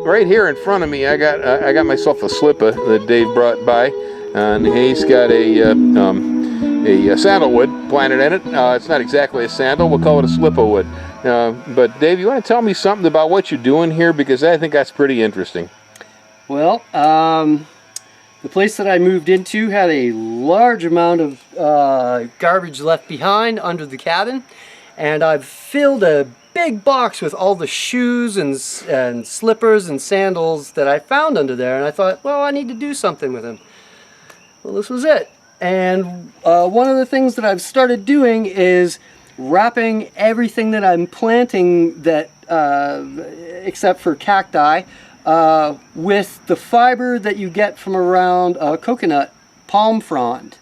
right here in front of me, I got myself a slipper that Dave brought by, and he's got a sandalwood planted in it. It's not exactly a sandal; we'll call it a slipperwood. But Dave, you want to tell me something about what you're doing here, because I think that's pretty interesting. Well, the place that I moved into had a large amount of garbage left behind under the cabin, and I've filled a big box with all the shoes and slippers and sandals that I found under there, and I thought, well, I need to do something with them. Well, this was it. And one of the things that I've started doing is wrapping everything that I'm planting, that except for cacti, with the fiber that you get from around coconut palm frond.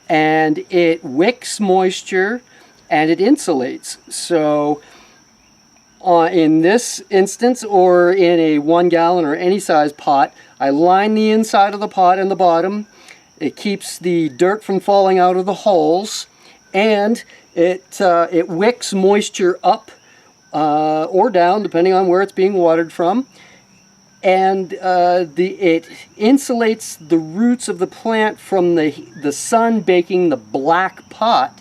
And it wicks moisture and it insulates. So in this instance, or in a 1 gallon or any size pot, I line the inside of the pot and the bottom. It keeps the dirt from falling out of the holes, and it wicks moisture up or down depending on where it's being watered from. And it insulates the roots of the plant from the sun baking the black pot,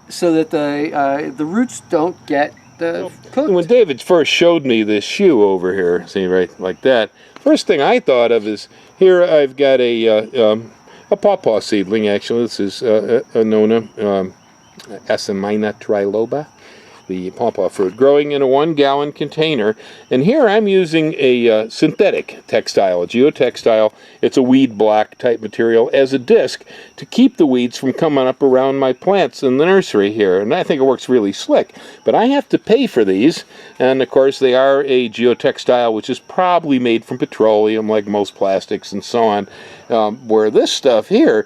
so that the roots don't get cooked. When David first showed me this shoe over here, see, right like that, first thing I thought of is, here I've got a pawpaw seedling. Actually, this is Annona Asimina triloba, the pawpaw fruit, growing in a 1 gallon container. And here I'm using a synthetic textile, a geotextile. It's a weed block type material as a disc to keep the weeds from coming up around my plants in the nursery here. And I think it works really slick. But I have to pay for these. And of course they are a geotextile, which is probably made from petroleum, like most plastics and so on. Where this stuff here,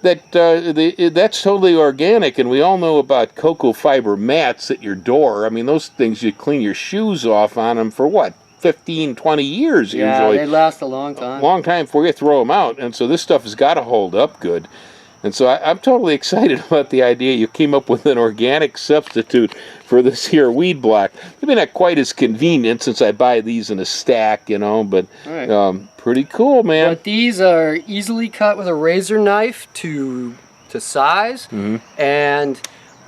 that's totally organic, and we all know about cocoa fiber mats at your door. I mean, those things, you clean your shoes off on them for what, 15, 20 years usually. Yeah, they last a long time. A long time before you throw them out, and so this stuff has got to hold up good. And so I'm totally excited about the idea you came up with an organic substitute for this here weed block. Maybe not quite as convenient since I buy these in a stack, you know, but right. Pretty cool, man. But these are easily cut with a razor knife to size, and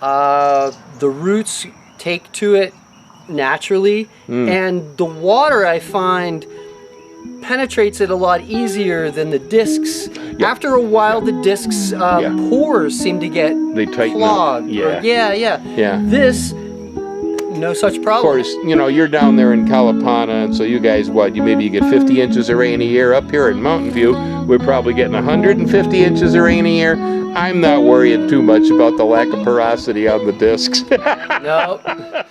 the roots take to it naturally, and the water, I find, penetrates it a lot easier than the discs. Yep. After a while, the discs pores seem to get clogged. Yeah. This, no such problem. Of course, you know, you're down there in Kalapana, and so you guys, maybe you get 50 inches of rain a year. Up here in Mountain View, we're probably getting 150 inches of rain a year. I'm not worrying too much about the lack of porosity on the discs. No.